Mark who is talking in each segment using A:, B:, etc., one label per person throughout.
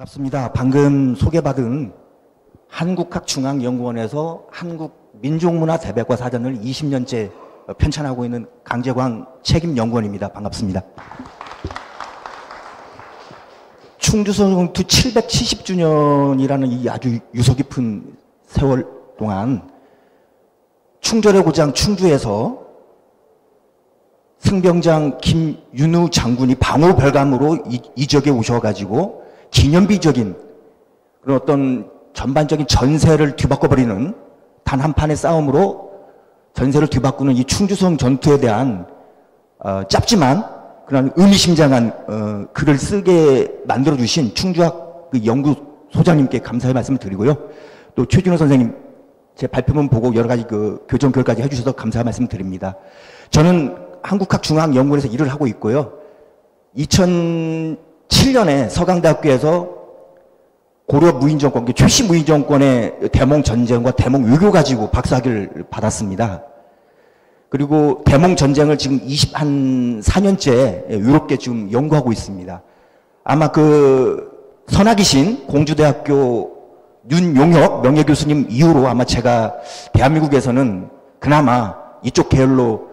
A: 반갑습니다. 방금 소개받은 한국학중앙연구원에서 한국민족문화대백과 사전을 20년째 편찬하고 있는 강재광 책임연구원입니다. 반갑습니다. 충주성tu 770주년이라는 이 아주 유서 깊은 세월 동안 충절의 고장 충주에서 승병장 김윤우 장군이 방호별감으로 이 지역에 오셔가지고 기념비적인 그런 어떤 전반적인 전세를 뒤바꿔버리는 단 한 판의 싸움으로 전세를 뒤바꾸는 이 충주성 전투에 대한 짧지만 그런 의미심장한 글을 쓰게 만들어주신 충주학 그 연구소장님께 감사의 말씀을 드리고요. 또 최준호 선생님 제 발표문 보고 여러 가지 그 교정 글까지 해주셔서 감사의 말씀을 드립니다. 저는 한국학중앙연구원에서 일을 하고 있고요. 2007년에 서강대학교에서 고려 무인정권, 최씨 무인정권의 대몽전쟁과 대몽외교 가지고 박사학위를 받았습니다. 그리고 대몽전쟁을 지금 24년째 유럽계 지금 연구하고 있습니다. 아마 그 선학이신 공주대학교 윤용혁 명예교수님 이후로 아마 제가 대한민국에서는 그나마 이쪽 계열로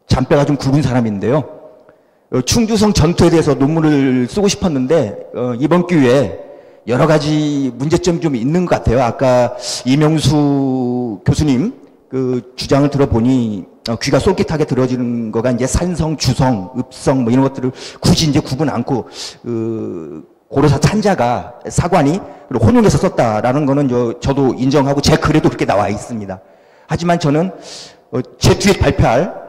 A: 잔뼈가 좀 굵은 사람인데요. 충주성 전투에 대해서 논문을 쓰고 싶었는데 이번 기회에 여러 가지 문제점이 좀 있는 것 같아요. 아까 이명수 교수님 그 주장을 들어보니 귀가 솔깃하게 들어지는 거가 이제 산성, 주성, 읍성 뭐 이런 것들을 굳이 이제 구분 않고 고려사 찬자가 사관이 혼용해서 썼다라는 거는 저도 인정하고 제 글에도 그렇게 나와 있습니다. 하지만 저는 제 뒤에 발표할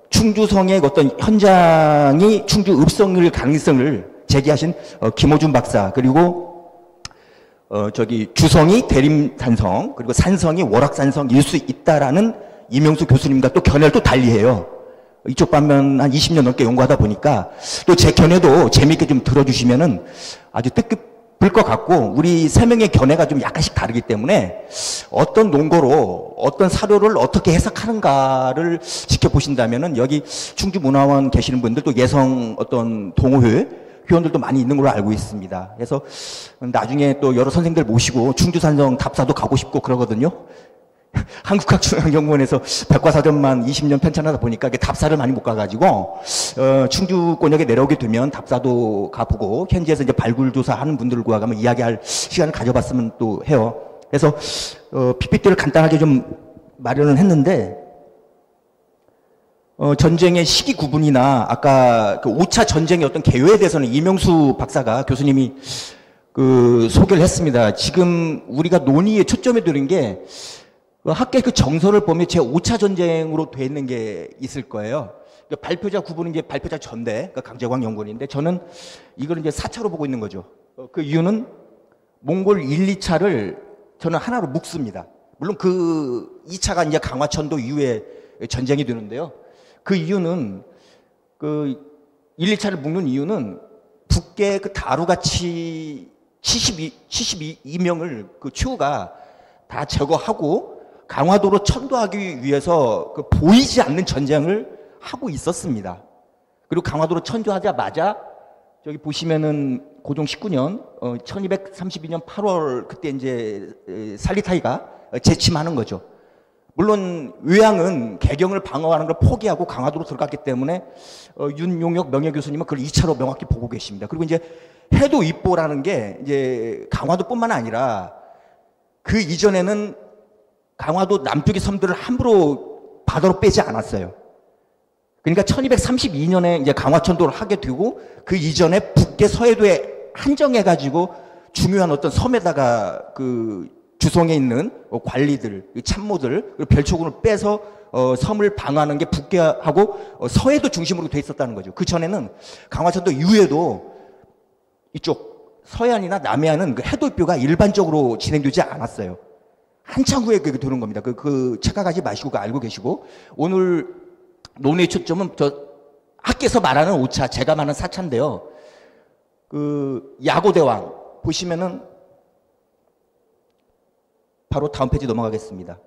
A: 충주성의 어떤 현장이 충주 읍성일 가능성을 제기하신 김호준 박사, 그리고 주성이 대림산성, 그리고 산성이 월악산성일 수 있다라는 이명수 교수님과 또 견해를 또 달리해요. 이쪽 반면 한 20년 넘게 연구하다 보니까 또 제 견해도 재미있게 좀 들어주시면은 아주 뜻깊을 것 같고, 우리 세 명의 견해가 좀 약간씩 다르기 때문에 어떤 논거로 어떤 사료를 어떻게 해석하는가를 지켜보신다면은 여기 충주문화원 계시는 분들 또 예성 어떤 동호회 회원들도 많이 있는 걸로 알고 있습니다. 그래서 나중에 또 여러 선생님들 모시고 충주산성 답사도 가고 싶고 그러거든요. 한국학중앙연구원에서 백과사전만 20년 편찬하다 보니까 답사를 많이 못 가가지고 충주권역에 내려오게 되면 답사도 가보고 현지에서 이제 발굴조사하는 분들과 가면 이야기할 시간을 가져봤으면 또 해요. 그래서 PPT를 간단하게 좀 마련을 했는데 전쟁의 시기 구분이나 아까 그 5차 전쟁의 어떤 개요에 대해서는 이명수 박사가 교수님이 그 소개를 했습니다. 지금 우리가 논의에 초점에 두는 게 학계 그 정서를 보면 제 5차 전쟁으로 돼 있는 게 있을 거예요. 그러니까 발표자 구분은 이제 발표자 전대, 그러니까 강재광 연구원인데 저는 이걸 이제 4차로 보고 있는 거죠. 그 이유는 몽골 1, 2차를 저는 하나로 묶습니다. 물론 그 2차가 이제 강화천도 이후에 전쟁이 되는데요. 그 이유는 그 1, 2차를 묶는 이유는 북계 그 다루가치 72명을 그 추가 다 제거하고 강화도로 천도하기 위해서 그 보이지 않는 전쟁을 하고 있었습니다. 그리고 강화도로 천도하자마자 저기 보시면은 고종 19년 1232년 8월 그때 이제 살리타이가 재침하는 거죠. 물론 외양은 개경을 방어하는 걸 포기하고 강화도로 들어갔기 때문에 윤용혁 명예교수님은 그걸 2차로 명확히 보고 계십니다. 그리고 이제 해도 입보라는 게 이제 강화도뿐만 아니라 그 이전에는 강화도 남쪽의 섬들을 함부로 바다로 빼지 않았어요. 그러니까 1232년에 이제 강화천도를 하게 되고 그 이전에 북계 서해도에 한정해가지고 중요한 어떤 섬에다가 그 주성에 있는 관리들, 참모들, 그리고 별초군을 빼서 섬을 방어하는 게 북계하고 서해도 중심으로 돼 있었다는 거죠. 그 전에는 강화천도 이후에도 이쪽 서해안이나 남해안은 그 해도입교가 일반적으로 진행되지 않았어요. 한참 후에 그게 도는 겁니다. 착각하지 마시고 알고 계시고, 오늘 논의의 초점은 학계에서 말하는 5차, 제가 말하는 4차인데요. 그 야고대왕 보시면은 바로 다음 페이지 넘어가겠습니다.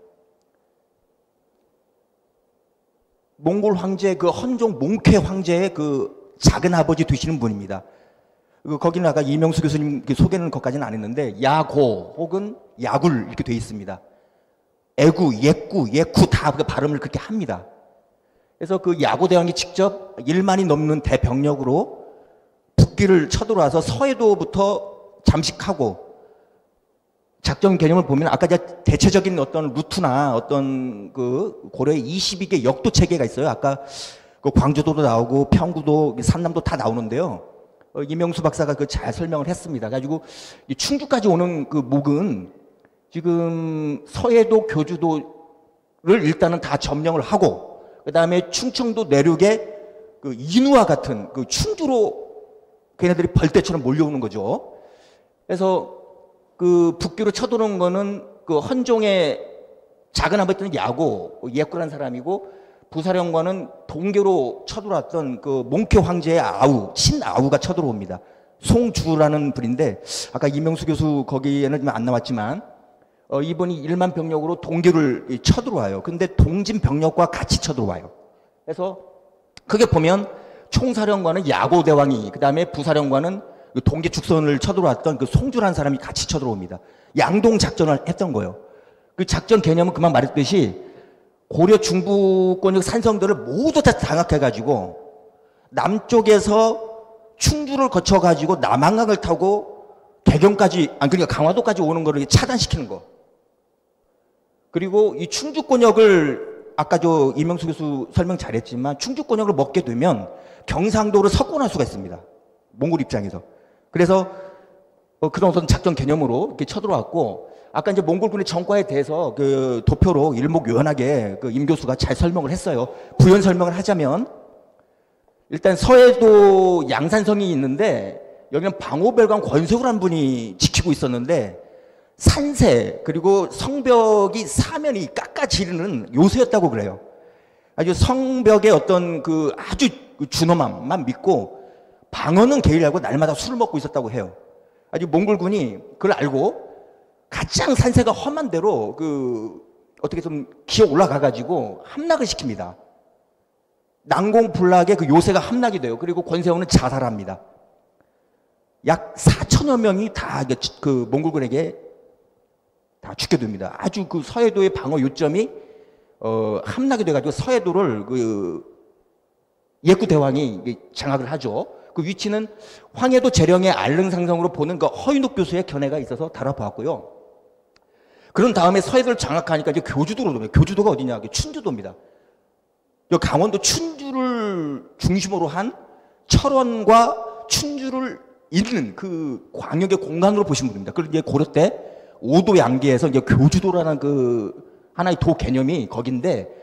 A: 몽골 황제 그 헌종 몽쾌 황제의 그 작은 아버지 되시는 분입니다. 거기는 아까 이명수 교수님 소개는 것까지는 안 했는데 야고 혹은 야굴 이렇게 돼 있습니다. 애구, 예구, 예쿠 다 그 발음을 그렇게 합니다. 그래서 그 야고대왕이 직접 1만이 넘는 대병력으로 북기를 쳐들어와서 서해도부터 잠식하고 작전 개념을 보면 아까 제가 대체적인 어떤 루트나 어떤 그 고려의 22개 역도 체계가 있어요. 아까 그 광주도도 나오고 평구도 산남도 다 나오는데요. 이명수 박사가 그 잘 설명을 했습니다. 가지고 이 충주까지 오는 그 목은 지금 서해도 교주도를 일단은 다 점령을 하고 그 다음에 충청도 내륙에 그 인우와 같은 그 충주로 걔네들이 벌떼처럼 몰려오는 거죠. 그래서 그 북교로 쳐들어온 거는 그 헌종의 작은 아버지는 야고 예꾸라는 사람이고 부사령관은 동교로 쳐들어왔던 그 몽케 황제의 아우 친아우가 쳐들어옵니다. 송주라는 분인데 아까 이명수 교수 거기에는 안 나왔지만 이분이 1만 병력으로 동교를 쳐들어와요. 근데 동진 병력과 같이 쳐들어와요. 그래서 크게 보면 총사령관은 야고대왕이 그 다음에 부사령관은 동계 축선을 쳐들어왔던 그 송주라는 사람이 같이 쳐들어옵니다. 양동 작전을 했던 거예요. 그 작전 개념은 그만 말했듯이 고려 중부권역 산성들을 모두 다 장악해가지고 남쪽에서 충주를 거쳐가지고 남한강을 타고 개경까지, 그러니까 강화도까지 오는 거를 차단시키는 거. 그리고 이 충주권역을 아까 저 이명수 교수 설명 잘했지만 충주권역을 먹게 되면 경상도를 석권할 수가 있습니다. 몽골 입장에서. 그래서 그런 어떤 작전 개념으로 이렇게 쳐들어왔고 아까 이제 몽골군의 전과에 대해서 그 도표로 일목요연하게 그 임 교수가 잘 설명을 했어요. 부연 설명을 하자면 일단 서해도 양산성이 있는데 여기는 방호별관 권세우라는 분이 지키고 있었는데 산세 그리고 성벽이 사면이 깎아지르는 요새였다고 그래요. 아주 성벽의 어떤 그 아주 준엄함만 믿고 방어는 게을리하고 날마다 술을 먹고 있었다고 해요. 아주 몽골군이 그걸 알고 가장 산세가 험한 대로 그 어떻게 좀 기어 올라가가지고 함락을 시킵니다. 난공불락에 그 요새가 함락이 돼요. 그리고 권세호는 자살합니다. 약 4천여 명이 다 그 몽골군에게 다 죽게 됩니다. 아주 그 서해도의 방어 요점이 함락이 돼가지고 서해도를 그 예구대왕이 장악을 하죠. 그 위치는 황해도 재령의 알릉상성으로 보는 그 허윤옥 교수의 견해가 있어서 다뤄보았고요. 그런 다음에 서해도를 장악하니까 이제 교주도로 옵니다. 교주도가 어디냐? 춘주도입니다. 강원도 춘주를 중심으로 한 철원과 춘주를 잇는 그 광역의 공간으로 보시면 됩니다. 그리고 이제 고려 때 오도 양계에서 이제 교주도라는 그 하나의 도 개념이 거긴데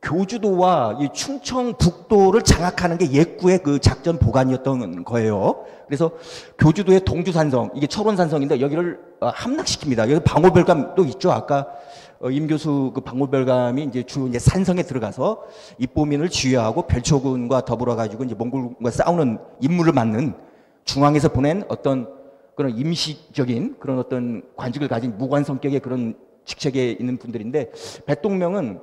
A: 교주도와 이 충청북도를 장악하는 게 예구의 그 작전 보관이었던 거예요. 그래서 교주도의 동주산성, 이게 철원산성인데 여기를 함락시킵니다. 여기 방호별감도 있죠. 아까 임 교수 그 방호별감이 이제 주 이제 산성에 들어가서 입보민을 지휘하고 별초군과 더불어 가지고 이제 몽골과 싸우는 임무를 맡는 중앙에서 보낸 어떤 그런 임시적인 그런 어떤 관직을 가진 무관 성격의 그런 직책에 있는 분들인데 백동명은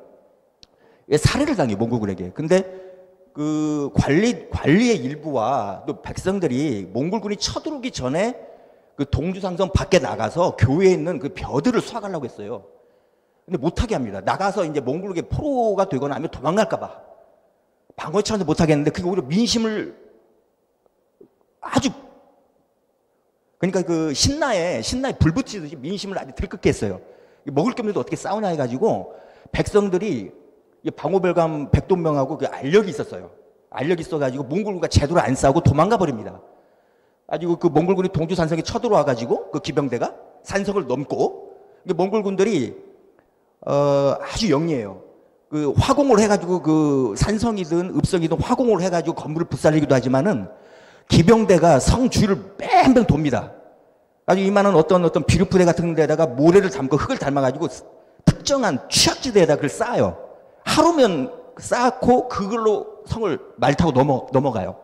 A: 살해를 당해요, 몽골군에게. 근데 그 관리의 일부와 또 백성들이 몽골군이 쳐들어오기 전에 그 동주상성 밖에 나가서 교회에 있는 그 벼들을 수확하려고 했어요. 근데 못하게 합니다. 나가서 이제 몽골에게 포로가 되거나 아니면 도망갈까봐. 방어에 처해서 못하겠는데 그게 오히려 민심을 아주 그러니까 그 신나에 불 붙이듯이 민심을 아주 들끓게 했어요. 먹을 게 없는데 어떻게 싸우냐 해가지고 백성들이 방호별감 백동명하고 그 알력이 있었어요. 알력이 있어가지고 몽골군과 제대로 안 싸우고 도망가 버립니다. 아주 그 몽골군이 동주산성에 쳐들어와가지고 그 기병대가 산성을 넘고 몽골군들이 아주 영리해요. 그 화공을 해가지고 그 산성이든 읍성이든 화공을 해가지고 건물을 불살리기도 하지만은 기병대가 성 주위를 뺑뺑 돕니다. 아주 이만한 어떤 비료푸대 같은 데다가 모래를 담고 흙을 담아가지고 특정한 취약지대에다 그걸 쌓아요. 하루면 쌓고 그걸로 성을 말 타고 넘어가요.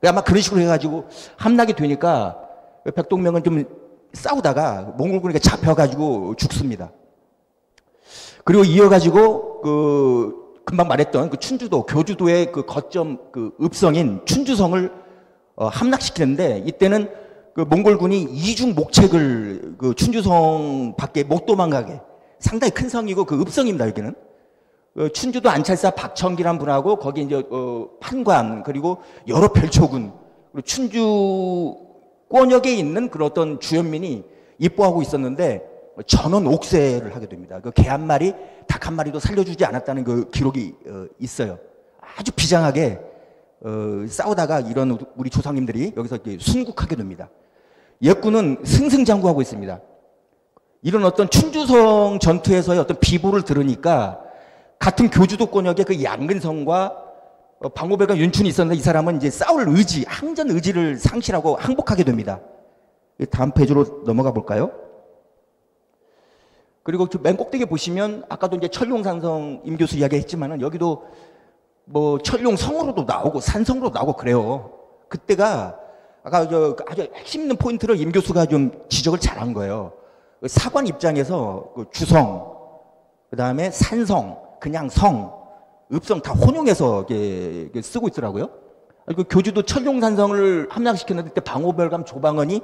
A: 아마 그런 식으로 해가지고 함락이 되니까 백동명은 좀 싸우다가 몽골군에게 잡혀가지고 죽습니다. 그리고 이어가지고 금방 말했던 그 춘주도, 교주도의 그 거점 그 읍성인 춘주성을 함락시키는데 이때는 그 몽골군이 이중 목책을 그 춘주성 밖에 못 도망가게 상당히 큰 성이고 그 읍성입니다 여기는. 춘주도 안찰사 박청기란 분하고 거기 이제 판관 그리고 여러 별초군 그리고 춘주 권역에 있는 그런 어떤 주현민이 입보하고 있었는데 전원 옥새를 하게 됩니다. 그 개 한 마리, 닭 한 마리도 살려주지 않았다는 그 기록이 있어요. 아주 비장하게 싸우다가 이런 우리 조상님들이 여기서 순국하게 됩니다. 옛군은 승승장구하고 있습니다. 이런 어떤 춘주성 전투에서의 어떤 비보를 들으니까 같은 교주도 권역의 그 양근성과 방호배가 윤춘이 있었는데 이 사람은 이제 싸울 의지, 항전 의지를 상실하고 항복하게 됩니다. 다음 페이지로 넘어가 볼까요? 그리고 맨 꼭대기 보시면 아까도 이제 철룡산성 임 교수 이야기했지만은 여기도 뭐 철룡성으로도 나오고 산성으로 나오고 그래요. 그때가 아까 아주 핵심 있는 포인트를 임 교수가 좀 지적을 잘한 거예요. 사관 입장에서 그 주성, 그 다음에 산성, 그냥 성, 읍성 다 혼용해서 쓰고 있더라고요. 그 교주도 철룡산성을 함락시켰는데 그때 방호별감 조방언이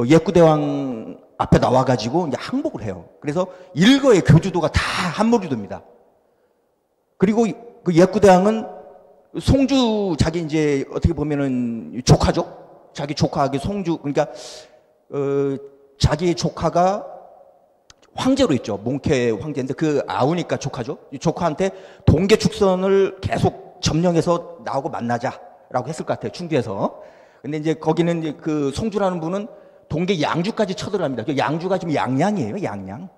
A: 예구대왕 앞에 나와가지고 이제 항복을 해요. 그래서 일거의 교주도가 다 함몰이 됩니다. 그리고 그 예구대왕은 송주 자기 이제 어떻게 보면은 조카죠. 자기 조카에게 송주 그러니까 자기의 조카가 황제로 있죠. 몽케 황제인데 그 아우니까 조카죠. 이 조카한테 동계 축선을 계속 점령해서 나하고 만나자라고 했을 것 같아요. 충주에서. 근데 이제 거기는 이제 그 송주라는 분은 동계 양주까지 쳐들어갑니다. 그 양주가 지금 양양이에요. 양양.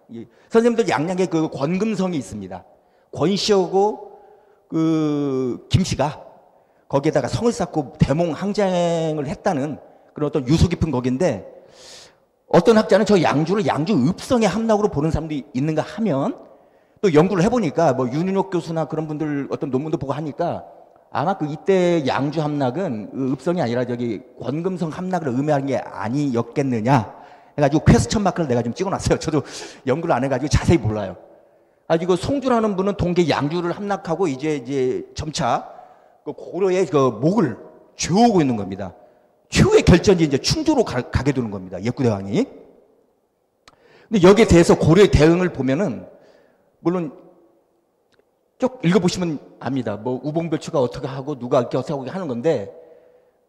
A: 선생님들 양양에 그 권금성이 있습니다. 권씨하고 그 김씨가 거기에다가 성을 쌓고 대몽 항쟁을 했다는 그런 어떤 유서 깊은 거기인데 어떤 학자는 저 양주를 양주 읍성의 함락으로 보는 사람도 있는가 하면 또 연구를 해보니까 뭐 윤인옥 교수나 그런 분들 어떤 논문도 보고 하니까 아마 그 이때 양주 함락은 읍성이 아니라 저기 권금성 함락을 의미하는 게 아니었겠느냐 해가지고 퀘스천 마크를 내가 좀 찍어놨어요. 저도 연구를 안 해가지고 자세히 몰라요. 아주 그 송주라는 분은 동계 양주를 함락하고 이제 점차 그 고려의 그 목을 죄오고 있는 겁니다. 최후의 결전이 이제 충주로 가게 되는 겁니다. 예구대왕이. 근데 여기에 대해서 고려의 대응을 보면은 물론 쭉 읽어보시면 압니다. 뭐 우봉별추가 어떻게 하고 누가 어떻게 하고 하는 건데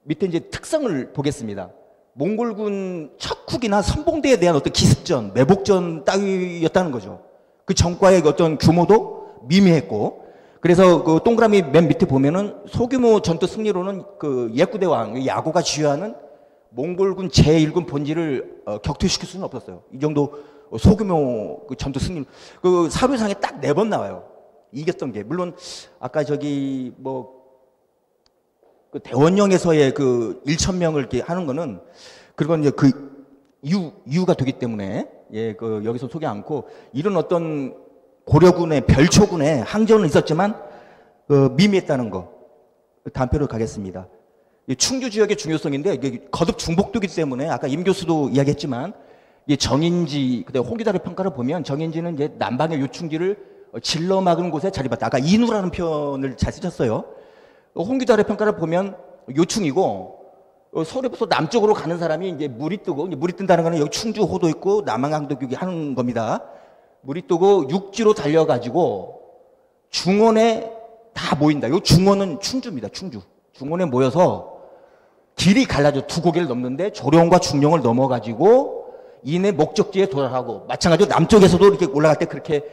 A: 밑에 이제 특성을 보겠습니다. 몽골군 척국이나 선봉대에 대한 어떤 기습전, 매복전 따위였다는 거죠. 그 전과의 어떤 규모도 미미했고 그래서 그 동그라미 맨 밑에 보면은 소규모 전투 승리로는 그 예구대왕 야고가 지휘하는 몽골군 제1군 본지를 격퇴시킬 수는 없었어요. 이 정도 소규모 그 전투 승리 그 사료상에 딱 4번 나와요. 이겼던 게 물론 아까 저기 뭐 그 대원령에서의 그 1,000명을 이렇게 하는 거는 그건 이제 그 이유가 되기 때문에 그 여기서 소개 않고 이런 어떤 고려군의 별초군의 항전은 있었지만 미미했다는 거. 다음 표로 가겠습니다. 충주 지역의 중요성인데 이게 거듭 중복되기 때문에 아까 임 교수도 이야기했지만 정인지 그다음 홍기달의 평가를 보면 정인지는 이제 남방의 요충지를 질러 막은 곳에 자리봤다. 아까 인우라는 표현을 잘 쓰셨어요. 홍기달의 평가를 보면 요충이고 서울에서 남쪽으로 가는 사람이 이제 물이 뜨고 물이 뜬다는 거는 여기 충주 호도 있고 남한강도 여기 하는 겁니다. 물이 뜨고 육지로 달려가지고 중원에 다 모인다. 요 중원은 충주입니다. 충주. 중원에 모여서 길이 갈라져 두 고개를 넘는데 조령과 중령을 넘어가지고 이내 목적지에 도달하고 마찬가지로 남쪽에서도 이렇게 올라갈 때 그렇게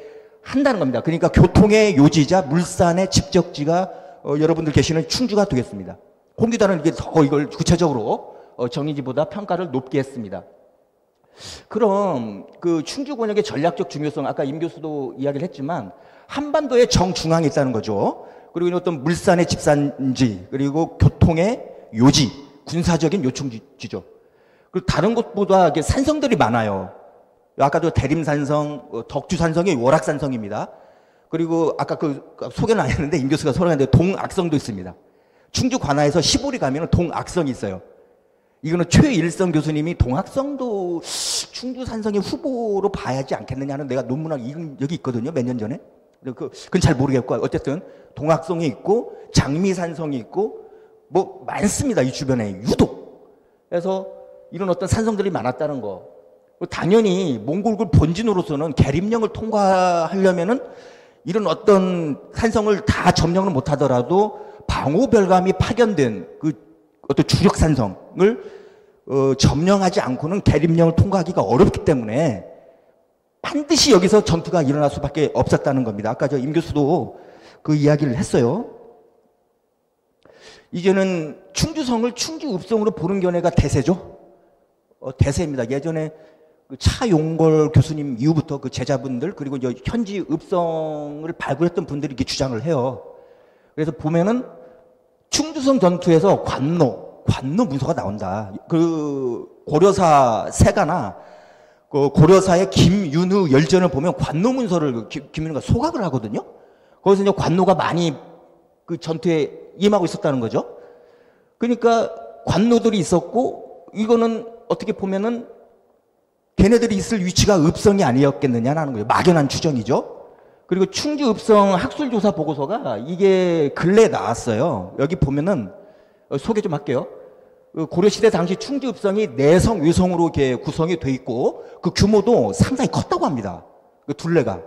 A: 한다는 겁니다. 그러니까 교통의 요지자 물산의 집적지가 여러분들 계시는 충주가 되겠습니다. 홍기달은 이게 더 이걸 구체적으로 정인지보다 평가를 높게 했습니다. 그럼 그 충주 권역의 전략적 중요성 아까 임 교수도 이야기를 했지만 한반도의 정중앙에 있다는 거죠. 그리고 어떤 물산의 집산지 그리고 교통의 요지 군사적인 요충지죠. 그리고 다른 곳보다 산성들이 많아요. 아까도 대림산성, 덕주산성이 월악산성입니다. 그리고 아까 그 소개는 안 했는데 임 교수가 설명했는데 동악성도 있습니다. 충주 관아에서 시골이 가면 동악성이 있어요. 이거는 최일성 교수님이 동악성도 충주산성의 후보로 봐야지 않겠느냐는 내가 논문을 읽은 적이 있거든요. 몇 년 전에. 그건 잘 모르겠고 어쨌든 동악성이 있고 장미산성이 있고 뭐 많습니다. 이 주변에 유독. 그래서 이런 어떤 산성들이 많았다는 거. 당연히 몽골군 본진으로서는 계림령을 통과하려면은 이런 어떤 산성을 다 점령을 못하더라도 방호별감이 파견된 그 어떤 주력 산성을 점령하지 않고는 계림령을 통과하기가 어렵기 때문에 반드시 여기서 전투가 일어날 수밖에 없었다는 겁니다. 아까 저 임 교수도 그 이야기를 했어요. 이제는 충주성을 충주읍성으로 보는 견해가 대세죠. 대세입니다. 예전에 그 차용걸 교수님 이후부터 그 제자분들 그리고 이제 현지 읍성을 발굴했던 분들이 이렇게 주장을 해요. 그래서 보면은 충주성 전투에서 관노 문서가 나온다. 그 고려사 세가나 그 고려사의 김윤후 열전을 보면 관노 문서를 김윤후가 소각을 하거든요. 거기서 이제 관노가 많이 그 전투에 임하고 있었다는 거죠. 그러니까 관노들이 있었고 이거는 어떻게 보면은 걔네들이 있을 위치가 읍성이 아니었겠느냐는 거예요. 막연한 추정이죠. 그리고 충주 읍성 학술조사 보고서가 이게 근래에 나왔어요. 여기 보면은 소개 좀 할게요. 고려시대 당시 충주 읍성이 내성, 외성으로 이렇게 구성이 돼 있고 그 규모도 상당히 컸다고 합니다. 그 둘레가.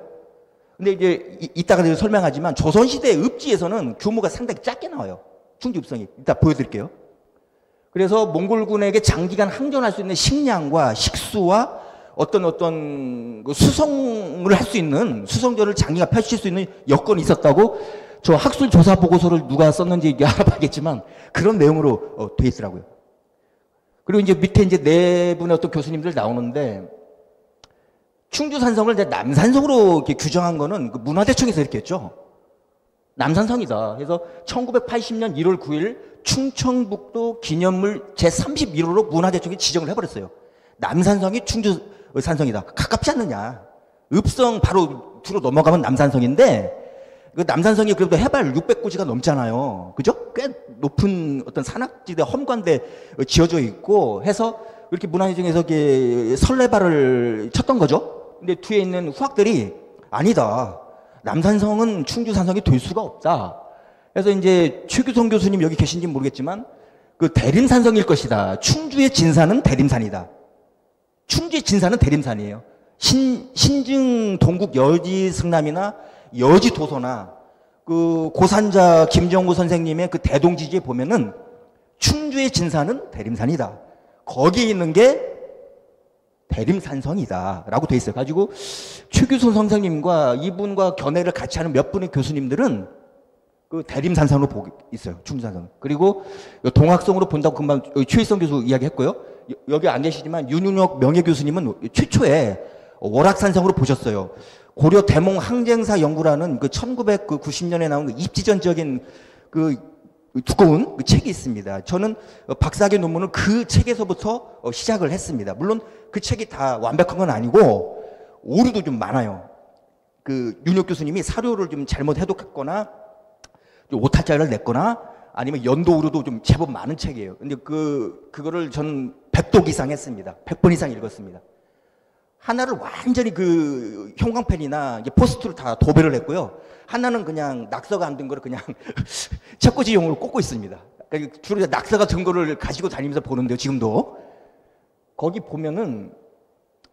A: 근데 이제 이따가 설명하지만 조선시대 읍지에서는 규모가 상당히 작게 나와요. 충주 읍성이. 이따 보여드릴게요. 그래서 몽골군에게 장기간 항전할 수 있는 식량과 식수와 어떤 그 수성을 할 수 있는 수성전을 장기간 펼칠 수 있는 여건이 있었다고 저 학술 조사 보고서를 누가 썼는지 알아봐야겠지만 그런 내용으로 돼 있더라고요. 그리고 이제 밑에 이제 네 분의 어떤 교수님들 나오는데 충주 산성을 이제 남산성으로 이렇게 규정한 거는 그 문화대청에서 이렇게 했죠. 남산성이다. 그래서 1980년 1월 9일 충청북도 기념물 제31호로 문화대청이 지정을 해버렸어요. 남산성이 충주 산성이다. 가깝지 않느냐. 읍성 바로 뒤로 넘어가면 남산성인데 그 남산성이 그래도 해발 600고지가 넘잖아요. 그죠? 꽤 높은 어떤 산악지대 험관대 지어져 있고 해서 이렇게 문화대청에서 이렇게 설레발을 쳤던 거죠. 근데 뒤에 있는 후학들이 아니다. 남산성은 충주 산성이 될 수가 없다. 그래서 이제 최규성 교수님 여기 계신지 모르겠지만 그 대림산성일 것이다. 충주의 진산은 대림산이다. 충주의 진산은 대림산이에요. 신증 동국 여지 승남이나 여지 도서나 그 고산자 김정우 선생님의 그 대동지지에 보면은 충주의 진산은 대림산이다. 거기에 있는 게 대림산성이다 라고 돼 있어요. 가지고 최규선 선생님과 이분과 견해를 같이 하는 몇 분의 교수님들은 그 대림산성으로 보고 있어요. 충주산성. 그리고 동학성으로 본다고 금방 최희성 교수 이야기했고요. 여기 안 계시지만 윤윤혁 명예교수님은 최초에 월악산성으로 보셨어요. 고려 대몽 항쟁사 연구라는 그 1990년에 나온 그 입지전적인 그 두꺼운 그 책이 있습니다. 저는 박사학위 논문을 그 책에서부터 시작을 했습니다. 물론 그 책이 다 완벽한 건 아니고 오류도 좀 많아요. 그 윤혁 교수님이 사료를 좀 잘못 해독했거나 좀 오탈자를 냈거나 아니면 연도 오류도 좀 제법 많은 책이에요. 근데 그거를 저는 100독 이상 했습니다. 100번 이상 읽었습니다. 하나를 완전히 그 형광펜이나 포스트로 다 도배를 했고요. 하나는 그냥 낙서가 안 된 거를 그냥 책꽂이용으로 꽂고 있습니다. 그러니까 주로 낙서가 된 거를 가지고 다니면서 보는데요. 지금도 거기 보면은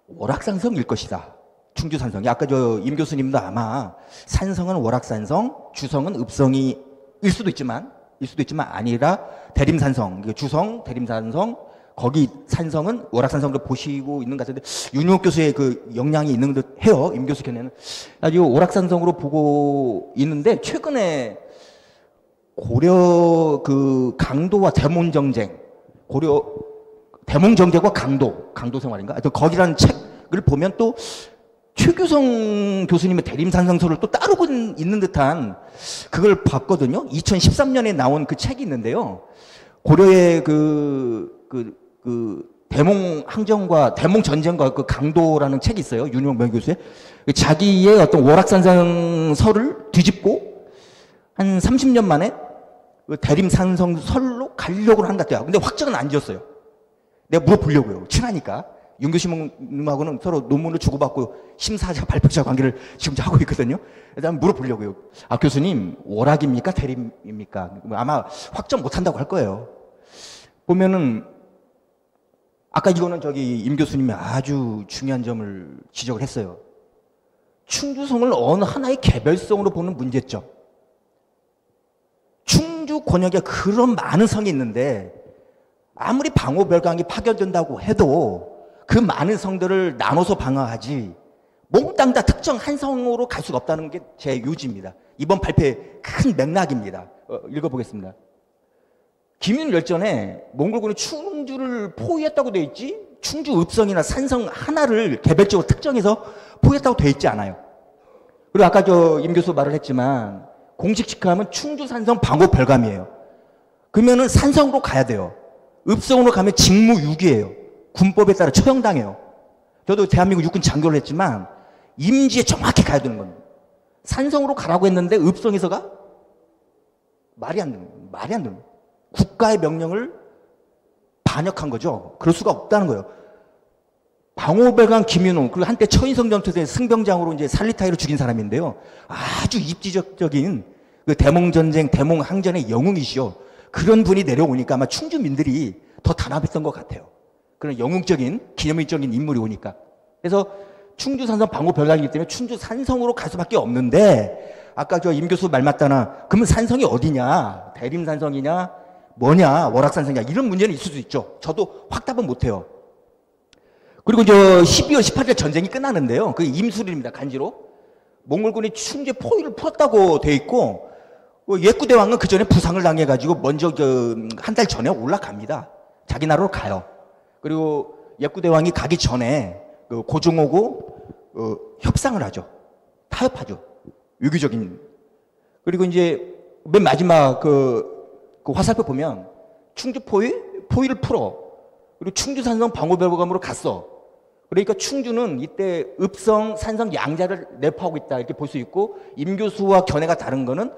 A: 월악산성일 것이다. 충주산성이. 아까 저 임 교수님도 아마 산성은 월악산성, 주성은 읍성이 일 수도 있지만 아니라 대림산성, 주성, 대림산성, 거기 산성은 월악산성으로 보시고 있는 것 같은데 윤용욱 교수의 그 역량이 있는 듯 해요. 임 교수 견해는. 아주 월악산성으로 보고 있는데 최근에 고려 그 강도와 대몽정쟁, 고려 대몽정쟁과 강도 생활인가? 거기라는 책을 보면 또 최규성 교수님의 대림산성서를 또 따르고 있는 듯한 그걸 봤거든요. 2013년에 나온 그 책이 있는데요. 고려의 대몽 항전과 대몽 전쟁과 그 강도라는 책이 있어요. 윤용 명교수의 자기의 어떤 월악산성설을 뒤집고 한 30년 만에 그 대림산성설로 가려고 한 것 같아요. 근데 확정은 안 지었어요. 내가 물어보려고요. 친하니까 윤교수님하고는 서로 논문을 주고받고 심사자 발표자 관계를 지금 하고 있거든요. 그래서 한번 물어보려고요. 아, 교수님, 오락입니까? 대립입니까? 아마 확정 못한다고 할 거예요. 보면은, 아까 이거는 임 교수님이 아주 중요한 점을 지적을 했어요. 충주성을 어느 하나의 개별성으로 보는 문제점. 충주 권역에 그런 많은 성이 있는데, 아무리 방호별강이 파견된다고 해도 그 많은 성들을 나눠서 방어하지 몽땅 다 특정 한 성으로 갈 수가 없다는 게 제 요지입니다. 이번 발표의 큰 맥락입니다. 읽어보겠습니다. 김윤열전에 몽골군이 충주를 포위했다고 돼 있지 충주 읍성이나 산성 하나를 개별적으로 특정해서 포위했다고 돼 있지 않아요. 그리고 아까 임 교수 말을 했지만 공식 직함은 충주 산성 방호별감이에요. 그러면은 산성으로 가야 돼요. 읍성으로 가면 직무유기예요. 군법에 따라 처형당해요. 저도 대한민국 육군 장교를 했지만 임지에 정확히 가야 되는 겁니다. 산성으로 가라고 했는데 읍성에서 가? 말이 안 되는 거예요. 말이 안 되는 거예요. 국가의 명령을 반역한 거죠. 그럴 수가 없다는 거예요. 방호별강 김윤호, 그리고 한때 처인성 전투에서 승병장으로 이제 살리타이로 죽인 사람인데요. 아주 입지적인 그 대몽전쟁, 대몽항전의 영웅이시요. 그런 분이 내려오니까 아마 충주민들이 더 단합했던 것 같아요. 그런 영웅적인, 기념일적인 인물이 오니까. 그래서 충주 산성 방호 별강이기 때문에 충주 산성으로 갈 수밖에 없는데, 아까 임 교수 말 맞다나, 그러면 산성이 어디냐? 대림산성이냐? 뭐냐? 월악산성이냐? 이런 문제는 있을 수 있죠. 저도 확답은 못해요. 그리고 12월 18일 전쟁이 끝나는데요. 그 임술입니다. 간지로. 몽골군이 충주에 포위를 풀었다고 돼 있고, 예구대왕은 그 전에 부상을 당해가지고 먼저 한 달 전에 올라갑니다. 자기 나라로 가요. 그리고 예구대왕이 가기 전에 고종하고 협상을 하죠. 타협하죠. 유기적인. 그리고 이제 맨 마지막 그 화살표 보면 충주 포위를 풀어. 그리고 충주 산성 방호별감으로 갔어. 그러니까 충주는 이때 읍성, 산성 양자를 내포하고 있다 이렇게 볼 수 있고, 임 교수와 견해가 다른 거는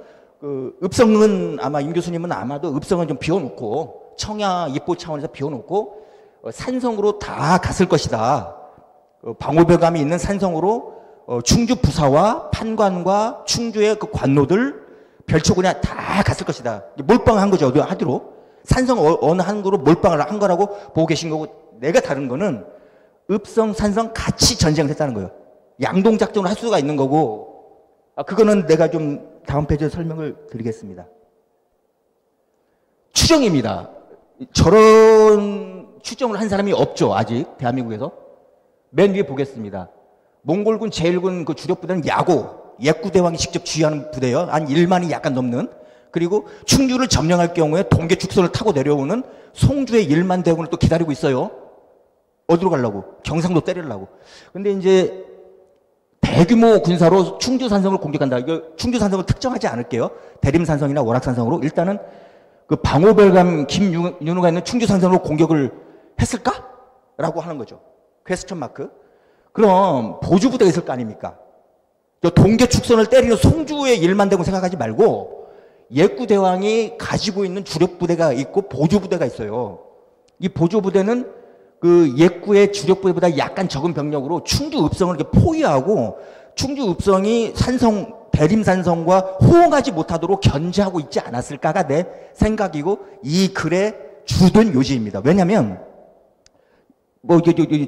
A: 읍성은 아마 임 교수님은 아마도 읍성은 좀 비워놓고 청야 입보 차원에서 비워놓고 산성으로 다 갔을 것이다. 방호별감이 있는 산성으로 충주 부사와 판관과 충주의 그 관노들 별초군에 다 갔을 것이다. 몰빵한 거죠. 하기로. 산성 어느 한 그로 몰빵을 한 거라고 보고 계신 거고, 내가 다른 거는 읍성, 산성 같이 전쟁을 했다는 거예요. 양동작전을 할 수가 있는 거고, 그거는 내가 좀 다음 페이지에 설명을 드리겠습니다. 추정입니다. 저런 추정을 한 사람이 없죠. 아직 대한민국에서. 맨 위에 보겠습니다. 몽골군 제1군 그 주력 부대는 야고, 예구대왕이 직접 지휘하는 부대예요. 한 1만이 약간 넘는. 그리고 충주를 점령할 경우에 동계 축선을 타고 내려오는 송주의 1만 대군을 또 기다리고 있어요. 어디로 가려고? 경상도 때리려고. 근데 이제 대규모 군사로 충주 산성을 공격한다. 이거 충주 산성을 특정하지 않을게요. 대림산성이나 월악산성으로. 일단은 그 방호별감 김윤호가 있는 충주 산성으로 공격을 했을까? 라고 하는 거죠. 퀘스천 마크. 그럼 보조부대가 있을 거 아닙니까? 동계 축선을 때리는 송주의 1만 대군 생각하지 말고 예구대왕이 가지고 있는 주력 부대가 있고 보조부대가 있어요. 이 보조부대는 그 예구의 주력 부대보다 약간 적은 병력으로 충주 읍성을 이렇게 포위하고 충주 읍성이 대림산성과 호응하지 못하도록 견제하고 있지 않았을까가 내 생각이고, 이 글의 주된 요지입니다. 왜냐면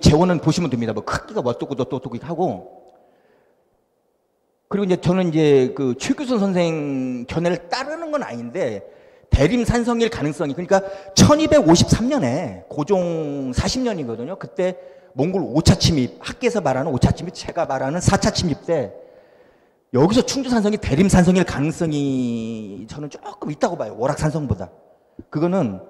A: 재원은 보시면 됩니다. 크기가 어떻고 하고. 그리고 이제 저는 그 최규선 선생 견해를 따르는 건 아닌데, 대림산성일 가능성이, 그러니까 1253년에 고종 40년이거든요. 그때 몽골 5차 침입, 학계에서 말하는 5차 침입, 제가 말하는 4차 침입 때 여기서 충주산성이 대림산성일 가능성이 저는 조금 있다고 봐요. 월악산성보다. 그거는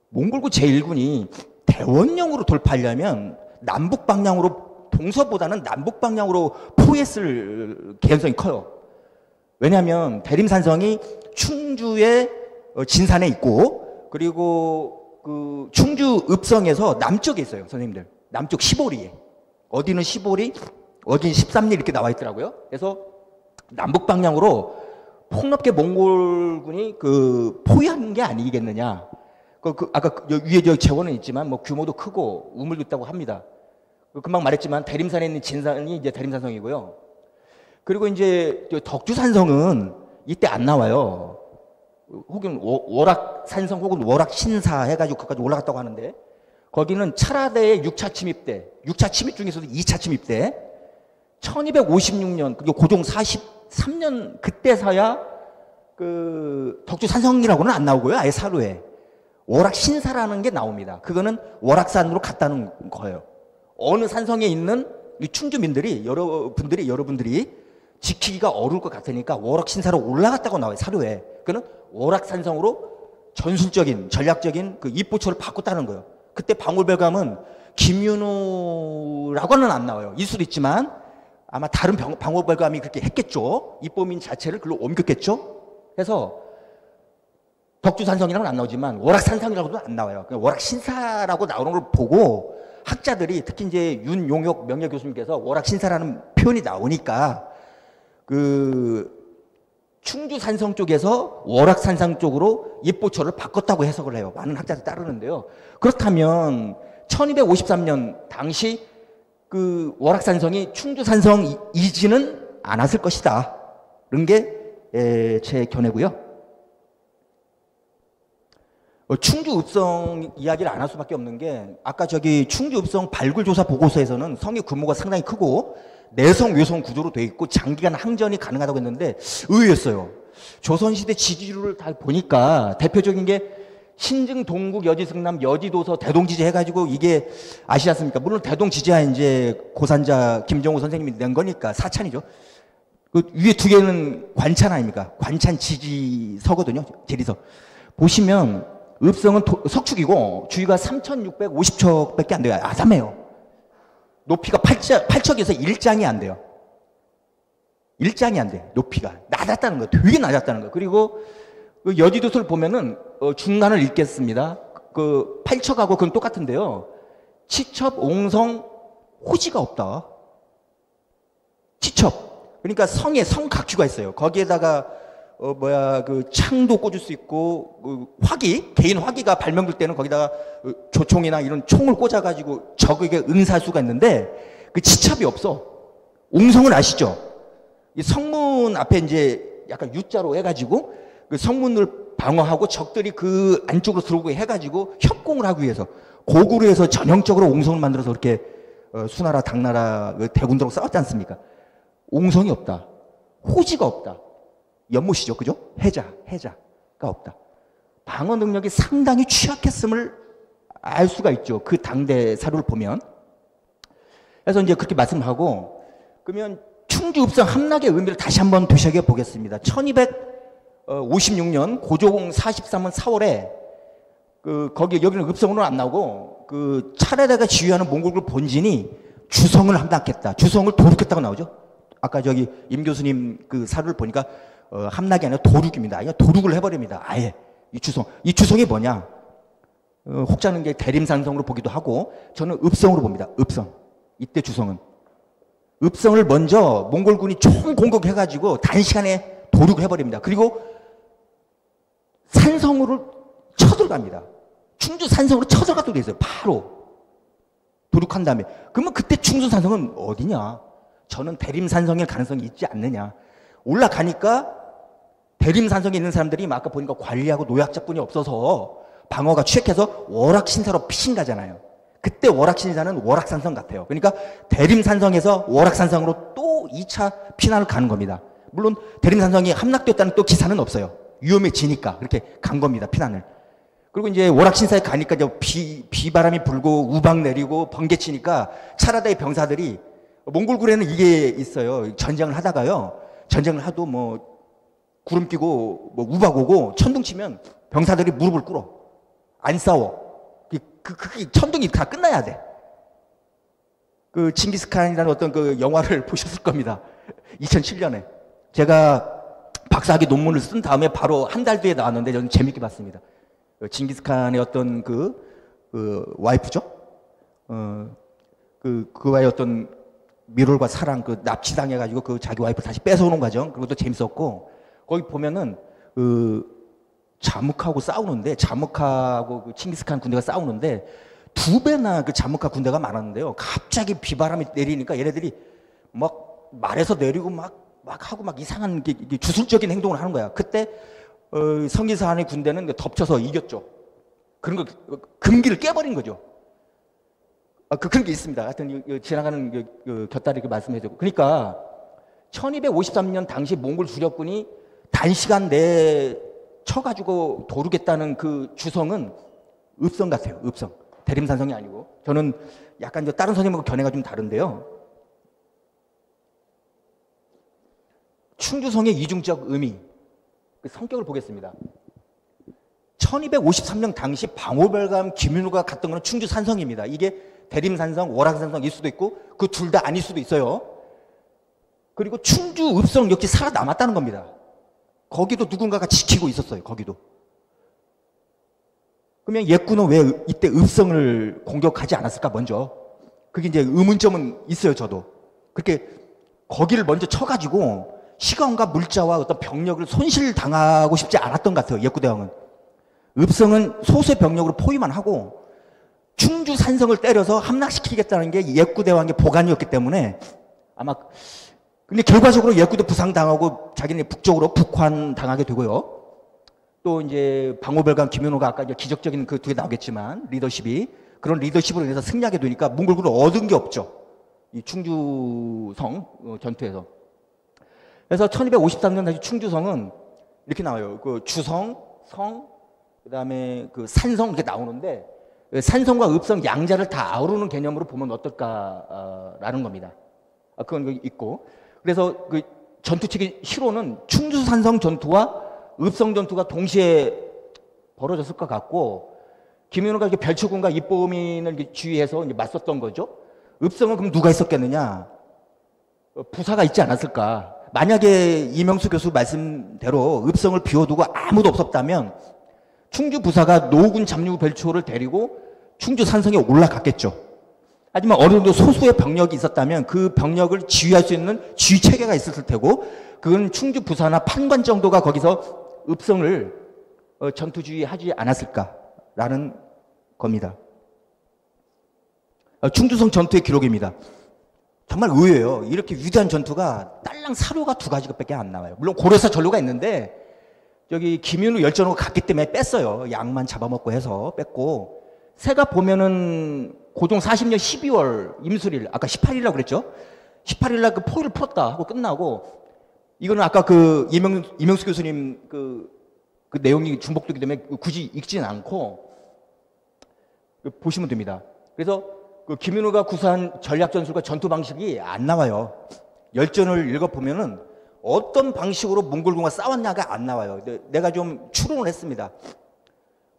A: 몽골군 제1군이 대원령으로 돌파하려면 남북 방향으로, 동서보다는 남북 방향으로 포위했을 개연성이 커요. 왜냐하면 대림산성이 충주의 진산에 있고, 그리고 그 충주 읍성에서 남쪽에 있어요. 선생님들. 남쪽 15리에. 어디는 15리, 어디는 13리 이렇게 나와 있더라고요. 그래서 남북 방향으로 폭넓게 몽골군이 포위한 게 아니겠느냐. 아까 위에 저 재원은 있지만 뭐 규모도 크고 우물도 있다고 합니다. 금방 말했지만 대림산에 있는 진산이 이제 대림산성이고요. 그리고 이제 덕주산성은 이때 안 나와요. 혹은 월악산성 혹은 월악신사 해가지고 거기까지 올라갔다고 하는데 거기는 차라대의 6차 침입 때, 6차 침입 중에서도 2차 침입 때 1256년, 그게 고종 43년 그때서야 그 덕주산성이라고는 안 나오고요. 아예 사료에. 월악신사라는 게 나옵니다. 그거는 월악산으로 갔다는 거예요. 어느 산성에 있는 이 충주민들이 여러분들이 지키기가 어려울 것 같으니까 월악신사로 올라갔다고 나와요. 사료에. 그거는 월악산성으로 전술적인 전략적인 그 입보초를 바꿨다는 거예요. 그때 방울별감은 김윤우라고는 안 나와요. 일 수도 있지만 아마 다른 방울별감이 그렇게 했겠죠. 입보민 자체를 글로 옮겼겠죠. 해서 덕주산성이라고는 안 나오지만 월악산성이라고도 안 나와요. 월악신사라고 나오는 걸 보고 학자들이 특히 이제 윤용혁 명예 교수님께서 월악신사라는 표현이 나오니까 그 충주산성 쪽에서 월악산성 쪽으로 입보초를 바꿨다고 해석을 해요. 많은 학자들이 따르는데요. 그렇다면 1253년 당시 그 월악산성이 충주산성이지는 않았을 것이다. 그런 게 제 견해고요. 충주읍성 이야기를 안 할 수밖에 없는 게 아까 저기 충주읍성 발굴조사 보고서에서는 성의 규모가 상당히 크고 내성 외성 구조로 되어 있고 장기간 항전이 가능하다고 했는데 의외였어요. 조선시대 지지율을 다 보니까 대표적인 게 신증, 동국, 여지, 승남, 여지도서, 대동지지 해가지고 이게 아시지 않습니까? 물론 대동지지야 이제 고산자 김정우 선생님이 낸 거니까 사찬이죠. 그 위에 두 개는 관찬 아닙니까? 관찬 지지서거든요. 지리서. 보시면 읍성은 석축이고 주위가 3,650척밖에 안 돼요. 아담해요. 높이가 8척에서 1장이 안 돼요. 1장이 안 돼. 높이가 낮았다는 거예요. 되게 낮았다는 거예요. 그리고 그 여지도서를 보면은 중간을 읽겠습니다. 그 8척하고 그건 똑같은데요. 치첩, 옹성, 호지가 없다. 치첩. 그러니까 성에 성각주가 있어요. 거기에다가 그 창도 꽂을 수 있고 화기, 개인 화기가 발명될 때는 거기다가 조총이나 이런 총을 꽂아가지고 적에게 응사할 수가 있는데 그 치첩이 없어. 옹성은 아시죠? 이 성문 앞에 이제 약간 U자로 해가지고 그 성문을 방어하고 적들이 그 안쪽으로 들어오게 해가지고 협공을 하기 위해서 고구려 해서 전형적으로 옹성을 만들어서 그렇게 수나라, 당나라, 대군들하고 싸웠지 않습니까? 옹성이 없다. 호지가 없다. 연못이죠. 그죠? 해자가 없다. 방어 능력이 상당히 취약했음을 알 수가 있죠. 그 당대 사료를 보면. 그래서 이제 그렇게 말씀하고, 그러면 충주읍성 함락의 의미를 다시 한번 되새겨 보겠습니다. 1256년 고종 43년 4월에 여기는 읍성으로 안 나오고 그 차례다가 지휘하는 몽골군 본진이 주성을 함락했다. 주성을 도륙했다고 나오죠. 아까 저기 임 교수님 그 사료를 보니까 함락이 아니라 도륙입니다. 아예 도륙을 해버립니다. 아예 이 주성이 뭐냐? 혹자는 게 대림산성으로 보기도 하고 저는 읍성으로 봅니다. 읍성. 이때 주성은 읍성을 먼저 몽골군이 총 공격해가지고 단시간에 도륙을 해버립니다. 그리고 산성으로 쳐들어갑니다. 충주 산성으로 쳐들어가도 되어요. 바로 도륙한 다음에. 그러면 그때 충주 산성은 어디냐? 저는 대림산성일 가능성이 있지 않느냐. 올라가니까 대림산성에 있는 사람들이 아까 보니까 관리하고 노약자뿐이 없어서 방어가 취약해서 월악신사로 피신 가잖아요. 그때 월악신사는 월악산성 같아요. 그러니까 대림산성에서 월악산성으로 또 2차 피난을 가는 겁니다. 물론 대림산성이 함락됐다는 또 기사는 없어요. 위험해지니까 그렇게 간 겁니다. 피난을. 그리고 이제 월악신사에 가니까 비바람이 불고 우박 내리고 번개 치니까 차라다의 병사들이 몽골군에는 이게 있어요. 전쟁을 하다가요. 전쟁을 하도 뭐 구름 끼고 뭐 우박 오고 천둥 치면 병사들이 무릎을 꿇어. 안 싸워. 그 천둥이 다 끝나야 돼. 그 징기스칸이라는 어떤 그 영화를 보셨을 겁니다. 2007년에. 제가 박사학위 논문을 쓴 다음에 바로 한 달 뒤에 나왔는데 저는 재밌게 봤습니다. 징기스칸의 어떤 와이프죠? 그와의 어떤 미롤과 사랑, 납치당해가지고 자기 와이프 다시 뺏어오는 과정, 그것도 재밌었고, 거기 보면은, 자묵하고 싸우는데, 자묵하고 그 칭기스칸 군대가 싸우는데 2배나 그 자묵하 군대가 많았는데요. 갑자기 비바람이 내리니까 얘네들이 막 말에서 내리고 막 하고 막 이상한 이게 주술적인 행동을 하는 거야. 그때 성기사한의 군대는 덮쳐서 이겼죠. 그런 거 금기를 깨버린 거죠. 그런 게 있습니다. 하여튼 지나가는 곁다리 말씀해 주고. 그러니까 1253년 당시 몽골 주력군이 단시간 내에 쳐가지고 도르겠다는 그 주성은 읍성 같아요. 읍성. 대림산성이 아니고. 저는 약간 다른 선생님하고 견해가 좀 다른데요. 충주성의 이중적 의미, 그 성격을 보겠습니다. 1253년 당시 방호별감 김윤호가 갔던 것은 충주 산성입니다. 이게 대림산성, 월화산성일 수도 있고 그 둘 다 아닐 수도 있어요. 그리고 충주 읍성 역시 살아남았다는 겁니다. 거기도 누군가가 지키고 있었어요. 거기도. 그러면 옛군은 왜 이때 읍성을 공격하지 않았을까 먼저. 그게 이제 의문점은 있어요. 저도. 그렇게 거기를 먼저 쳐가지고 시간과 물자와 어떤 병력을 손실당하고 싶지 않았던 것 같아요. 옛구대왕은. 읍성은 소수의 병력으로 포위만 하고 충주 산성을 때려서 함락시키겠다는 게 옛구대왕의 보관이었기 때문에 아마. 근데 결과적으로 옛구도 부상당하고 자기네 북쪽으로 북환당하게 되고요. 또 이제 방호별관 김윤호가 아까 이제 기적적인 그 두 개 나오겠지만 리더십이 그런 리더십으로 인해서 승리하게 되니까 몽골군은 얻은 게 없죠. 이 충주성 전투에서. 그래서 1253년 다시 충주성은 이렇게 나와요. 그 주성, 성, 그다음에 그 산성 이렇게 나오는데 산성과 읍성 양자를 다 아우르는 개념으로 보면 어떨까라는 겁니다. 그건 있고. 그래서 그 전투책의 시로는 충주 산성 전투와 읍성 전투가 동시에 벌어졌을 것 같고 김윤호가 이렇게 별초군과 입보민을 지휘해서 이제 맞섰던 거죠. 읍성은 그럼 누가 있었겠느냐? 부사가 있지 않았을까? 만약에 이명수 교수 말씀대로 읍성을 비워두고 아무도 없었다면 충주 부사가 노군 잠유 별초를 데리고 충주 산성에 올라갔겠죠. 하지만 어느 정도 소수의 병력이 있었다면 그 병력을 지휘할 수 있는 지휘 체계가 있었을 테고 그건 충주 부사나 판관 정도가 거기서 읍성을 전투 지휘하지 않았을까라는 겁니다. 충주성 전투의 기록입니다. 정말 의외예요. 이렇게 위대한 전투가 딸랑 사료가 2가지밖에 안 나와요. 물론 고려사 전로가 있는데 저기 김윤우 열전으로 갔기 때문에 뺐어요. 양만 잡아먹고 해서 뺐고 새가 보면은 고종 40년 12월 임술일 아까 18일이라고 그랬죠. 18일날 그 포위를 풀었다 하고 끝나고 이거는 아까 그 이명수 교수님 그 내용이 중복되기 때문에 굳이 읽지는 않고 보시면 됩니다. 그래서 그 김윤호가 구사한 전략 전술과 전투 방식이 안 나와요. 열전을 읽어보면은 어떤 방식으로 몽골군과 싸웠냐가 안 나와요. 내가 좀 추론을 했습니다.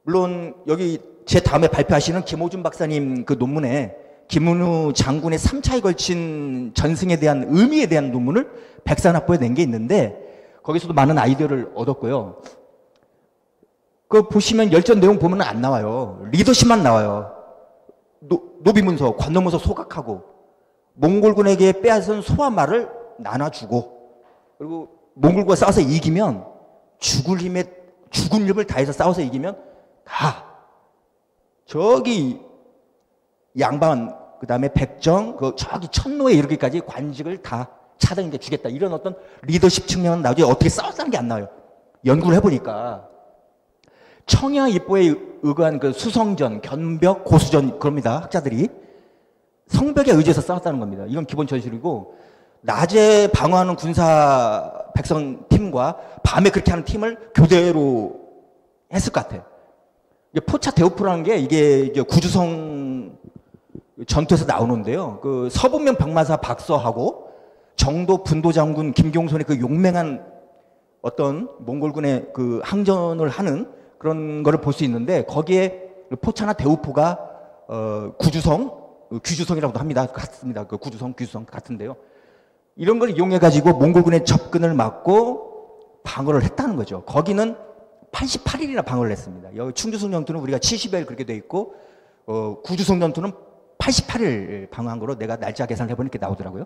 A: 물론 여기 제 다음에 발표하시는 김호준 박사님 그 논문에 김은우 장군의 3차에 걸친 전승에 대한 의미에 대한 논문을 백산학보에 낸 게 있는데 거기서도 많은 아이디어를 얻었고요. 그 보시면 열전 내용 보면 안 나와요. 리더십만 나와요. 노비문서, 관노문서 소각하고 몽골군에게 빼앗은 소와 말을 나눠주고 그리고 몽골군과 싸워서 이기면 죽은 힘을 다해서 싸워서 이기면 다 저기 양반 그다음에 백정 저기 천노에 이르기까지 관직을 다 차등해 주겠다 이런 어떤 리더십 측면은 나중에 어떻게 싸웠다는 게 안 나와요. 연구를 해보니까 청야 입보에 의거한 그 수성전, 견벽, 고수전 그럽니다. 학자들이 성벽에 의지해서 싸웠다는 겁니다. 이건 기본 전술이고 낮에 방어하는 군사 백성 팀과 밤에 그렇게 하는 팀을 교대로 했을 것 같아요. 포차 대우프라는 게 이게 이제 구주성 전투에서 나오는데요. 그 서북면 병마사 박서하고 정도 분도장군 김경손의 그 용맹한 어떤 몽골군의 그 항전을 하는 그런 거를 볼 수 있는데 거기에 포차나 대우포가 귀주성이라고도 합니다. 같습니다. 그 구주성, 귀주성 같은데요. 이런 걸 이용해 가지고 몽골군의 접근을 막고 방어를 했다는 거죠. 거기는 88일이나 방어를 했습니다. 여기 충주성 전투는 우리가 70일 그렇게 돼 있고 구주성 전투는 88일 방어한 거로 내가 날짜 계산을 해보니까 이렇게 나오더라고요.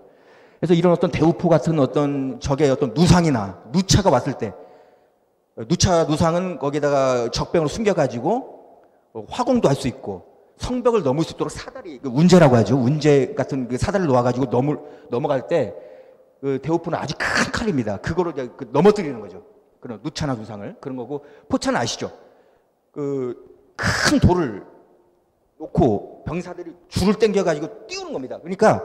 A: 그래서 이런 어떤 대우포 같은 어떤 적의 어떤 누상이나 누차가 왔을 때 누차 누상은 거기다가 적병으로 숨겨가지고 화공도 할 수 있고 성벽을 넘을 수 있도록 사다리, 운제라고 하죠. 운제 같은 그 사다리를 놓아가지고 넘어갈 때 그 대우포는 아주 큰 칼입니다. 그거로 이제 넘어뜨리는 거죠. 그런 누차나 누상을. 그런 거고, 포차는 아시죠? 그 큰 돌을 놓고 병사들이 줄을 당겨가지고 띄우는 겁니다. 그러니까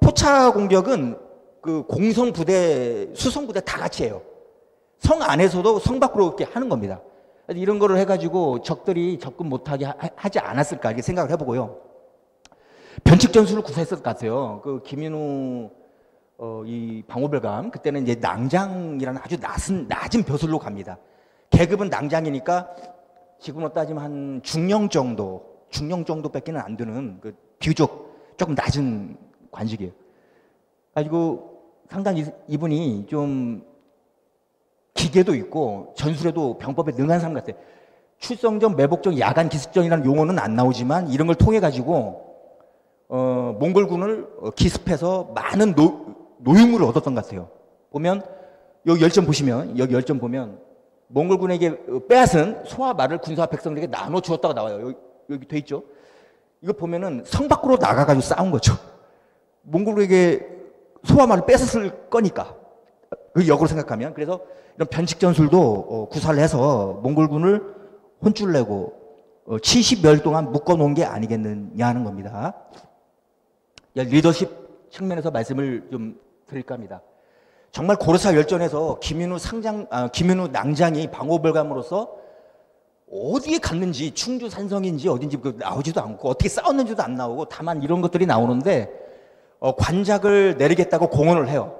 A: 포차 공격은 그 공성부대, 수성부대 다 같이 해요. 성 안에서도 성 밖으로 이렇게 하는 겁니다. 이런 거를 해가지고 적들이 접근 못하게 하지 않았을까 이렇게 생각을 해보고요. 변칙 전술을 구사했을 것 같아요. 그 김인우 이 방호별감, 그때는 이제 낭장이라는 아주 낮은 벼슬로 갑니다. 계급은 낭장이니까 지금으로 따지면 한 중령 정도밖에는 안 되는 그 비교적 조금 낮은 관직이에요. 가지고 상당히 이분이 좀 기계도 있고 전술에도 병법에 능한 사람 같아요. 출성전, 매복전, 야간 기습전이라는 용어는 안 나오지만 이런 걸 통해 가지고 몽골군을 기습해서 많은 노유물을 얻었던 것 같아요. 보면 여기 열전 보면 몽골군에게 빼앗은 소와 말을 군사와 백성들에게 나눠 주었다가 나와요. 여기 돼 있죠. 이거 보면은 성 밖으로 나가가지고 싸운 거죠. 몽골에게 소와 말을 뺏었을 거니까. 그 역으로 생각하면. 그래서 이런 변칙 전술도 구사를 해서 몽골군을 혼쭐 내고 70여일 동안 묶어놓은 게 아니겠느냐 하는 겁니다. 리더십 측면에서 말씀을 좀 드릴까 합니다. 정말 고르사 열전에서 김인우 낭장이 방호별감으로서 어디에 갔는지, 충주 산성인지 어딘지 나오지도 않고 어떻게 싸웠는지도 안 나오고 다만 이런 것들이 나오는데 관작을 내리겠다고 공언을 해요.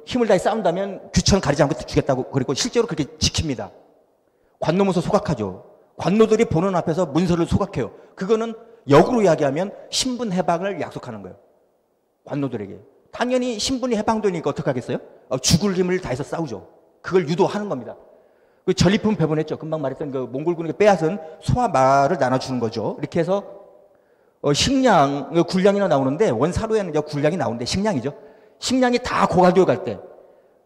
A: 힘을 다해 싸운다면 귀천 가리지 않고 주겠다고. 그리고 실제로 그렇게 지킵니다. 관노문서 소각하죠. 관노들이 보는 앞에서 문서를 소각해요. 그거는 역으로 이야기하면 신분 해방을 약속하는 거예요. 관노들에게. 당연히 신분이 해방되니까 어떡하겠어요? 죽을 힘을 다해서 싸우죠. 그걸 유도하는 겁니다. 그 전리품 배분했죠. 금방 말했던 그 몽골군에게 빼앗은 소와 말을 나눠주는 거죠. 이렇게 해서 식량, 군량이나 나오는데 원사로에는 군량이 나오는데 식량이죠. 식량이 다 고갈되어 갈 때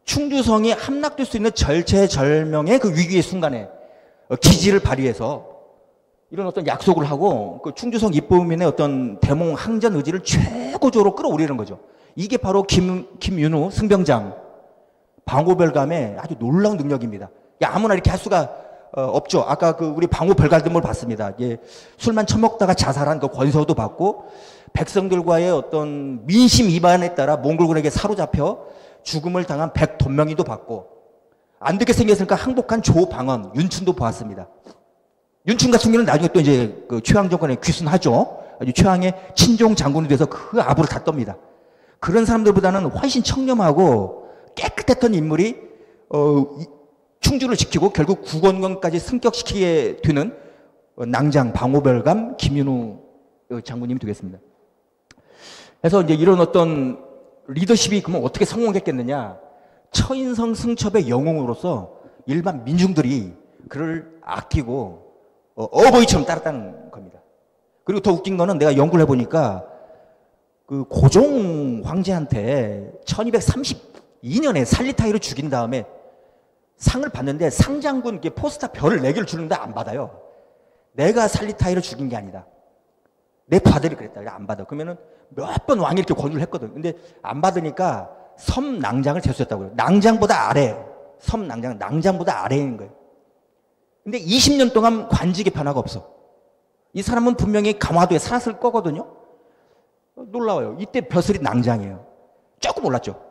A: 충주성이 함락될 수 있는 절체절명의 그 위기의 순간에 기지를 발휘해서 이런 어떤 약속을 하고 그 충주성 입부민의 어떤 대몽 항전 의지를 최고조로 끌어올리는 거죠. 이게 바로 김윤우 승병장 방호별감의 아주 놀라운 능력입니다. 아무나 이렇게 할 수가 없죠. 아까 그 우리 방호별감을 봤습니다. 술만 처먹다가 자살한 그 권서도 받고 백성들과의 어떤 민심 위반에 따라 몽골군에게 사로잡혀 죽음을 당한 백돈명이도 받고 안 되게 생겼으니까 항복한 조방언, 윤춘도 보았습니다. 윤춘 같은 경우는 나중에 또 이제 그 최황 정권에 귀순하죠. 아주 최황의 친종 장군이 돼서 그 아부를 다 떱니다. 그런 사람들보다는 훨씬 청렴하고 깨끗했던 인물이 충주를 지키고 결국 국원관까지 승격시키게 되는 낭장 방호별감 김윤우 장군님이 되겠습니다. 그래서 이제 이런 어떤 리더십이 그러면 어떻게 성공했겠느냐? 처인성 승첩의 영웅으로서 일반 민중들이 그를 아끼고 어버이처럼 따랐다는 겁니다. 그리고 더 웃긴 거는 내가 연구를 해보니까 그 고종 황제한테 1232년에 살리타이를 죽인 다음에 상을 받는데 상장군 포스타 별을 4개를 주는데 안 받아요. 내가 살리타이를 죽인 게 아니다. 내 과들이 그랬다. 안 받아. 그러면은 몇 번 왕이 이렇게 권유를 했거든. 근데 안 받으니까 섬낭장을 제수했다고요. 낭장보다 아래. 낭장보다 아래인 거예요. 근데 20년 동안 관직의 변화가 없어. 이 사람은 분명히 강화도에 살았을 거거든요. 놀라워요. 이때 벼슬이 낭장이에요. 조금 올랐죠.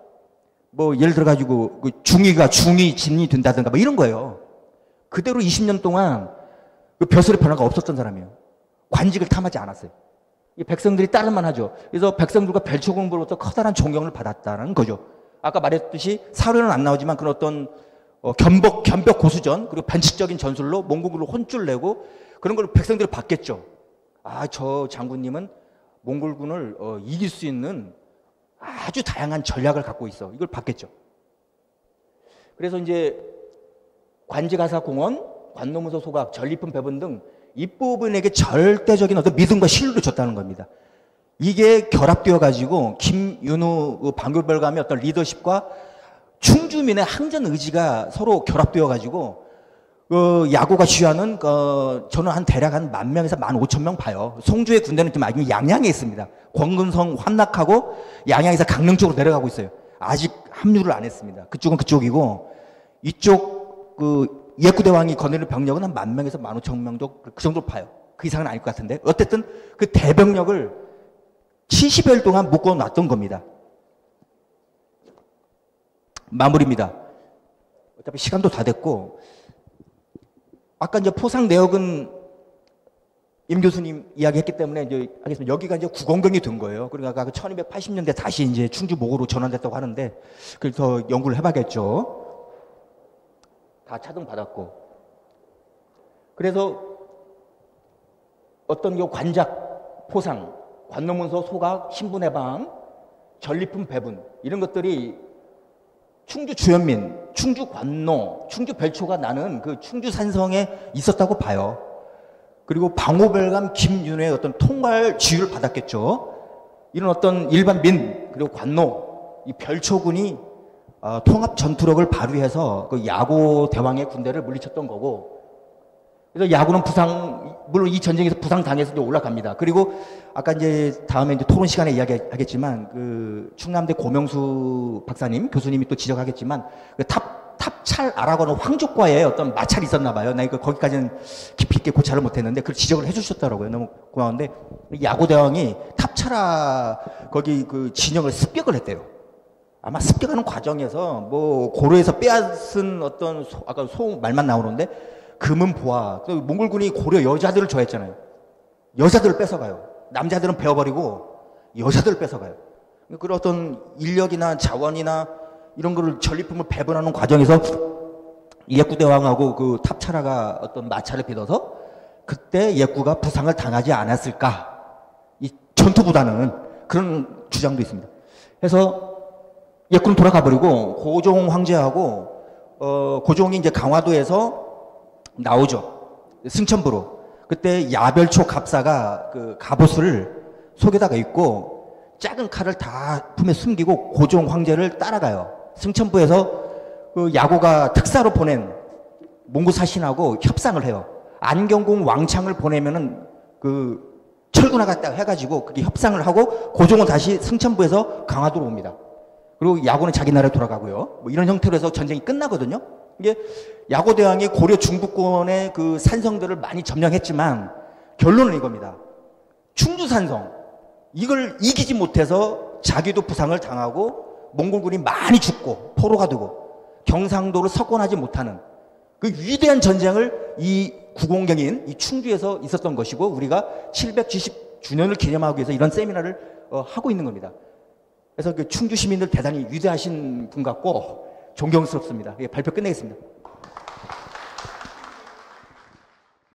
A: 뭐 예를 들어가지고 그 중위가 진이 된다든가 뭐 이런 거예요. 그대로 20년 동안 그 벼슬의 변화가 없었던 사람이에요. 관직을 탐하지 않았어요. 이 백성들이 따를만 하죠. 그래서 백성들과 벨초공부로부터 커다란 존경을 받았다는 거죠. 아까 말했듯이 사료는 안 나오지만 그런 어떤 견벽 고수전 그리고 변칙적인 전술로 몽골군을 혼쭐 내고 그런 걸 백성들이 봤겠죠. 아, 저 장군님은 몽골군을 이길 수 있는 아주 다양한 전략을 갖고 있어. 이걸 봤겠죠. 그래서 이제 관직하사 공언, 관노문서 소각, 전리품 배분 등 입부분에게 절대적인 어떤 믿음과 신뢰를 줬다는 겁니다. 이게 결합되어 가지고 김윤우 방교별감의 어떤 리더십과 충주민의 항전 의지가 서로 결합되어 가지고 야구가 취하는 저는 대략 한 10,000명에서 15,000명 봐요. 송주의 군대는 좀 아주 양양에 있습니다. 권근성 환락하고 양양에서 강릉 쪽으로 내려가고 있어요. 아직 합류를 안 했습니다. 그쪽은 그쪽이고 이쪽 예구대왕이 거느리는 병력은 한 10,000명에서 15,000명 정도 그 정도 봐요. 그 이상은 아닐 것 같은데 어쨌든 그 대병력을 70여일 동안 묶어놨던 겁니다. 마무리입니다. 어차피 시간도 다 됐고 아까 이제 포상 내역은 임 교수님 이야기했기 때문에 이제 하겠습니다. 여기가 이제 구공경이 된 거예요. 그러니까 1280년대 다시 이제 충주 목으로 전환됐다고 하는데 그래서 연구를 해봐야겠죠. 다 차등 받았고 그래서 어떤 관작, 포상, 관노문서, 소각, 신분해방, 전리품 배분 이런 것들이 충주 주현민, 충주 관노, 충주 별초가 나는 그 충주 산성에 있었다고 봐요. 그리고 방호별감 김윤회의 어떤 통괄 지휘를 받았겠죠. 이런 어떤 일반민 그리고 관노, 이 별초군이 통합 전투력을 발휘해서 그 야고 대왕의 군대를 물리쳤던 거고, 그래서 야구는 물론 이 전쟁에서 부상 당해서 이제 올라갑니다. 그리고 아까 이제 다음에 이제 토론 시간에 이야기하겠지만 그 충남대 고명수 박사님, 교수님이 또 지적하겠지만 그 탑찰 아라고는 황족과의 어떤 마찰이 있었나 봐요. 나 이거 거기까지는 깊이 있게 고찰을 못했는데 그걸 지적을 해주셨더라고요. 너무 고마운데 야고 대왕이 탑찰아 거기 그 진영을 습격을 했대요. 아마 습격하는 과정에서 뭐 고려에서 빼앗은 어떤 아까 말만 나오는데 금은 보아. 몽골군이 고려 여자들을 좋아했잖아요. 여자들을 뺏어가요. 남자들은 베어버리고 여자들을 뺏어가요. 그런 어떤 인력이나 자원이나 이런 거를 전리품을 배분하는 과정에서 예구대왕하고 그 탑차라가 어떤 마찰을 빚어서 그때 예구가 부상을 당하지 않았을까. 이 전투보다는 그런 주장도 있습니다. 그래서 예구는 돌아가 버리고 고종 황제하고 고종이 이제 강화도에서 나오죠. 승천부로. 그때 야별초 갑사가 그 갑옷을 속에다가 입고 작은 칼을 다 품에 숨기고 고종 황제를 따라가요. 승천부에서 그 야고가 특사로 보낸 몽고 사신하고 협상을 해요. 안경공 왕창을 보내면은 그 철군하겠다 해가지고 그게 협상을 하고 고종은 다시 승천부에서 강화도로 옵니다. 그리고 야고는 자기 나라에 돌아가고요. 뭐 이런 형태로 해서 전쟁이 끝나거든요. 이게 야고대왕이 고려 중부권의 그 산성들을 많이 점령했지만 결론은 이겁니다. 충주산성 이걸 이기지 못해서 자기도 부상을 당하고 몽골군이 많이 죽고 포로가 되고 경상도를 석권하지 못하는 그 위대한 전쟁을 이 구공경인 이 충주에서 있었던 것이고 우리가 770주년을 기념하기 위해서 이런 세미나를 하고 있는 겁니다. 그래서 그 충주 시민들 대단히 위대하신 분 같고 존경스럽습니다. 발표 끝내겠습니다.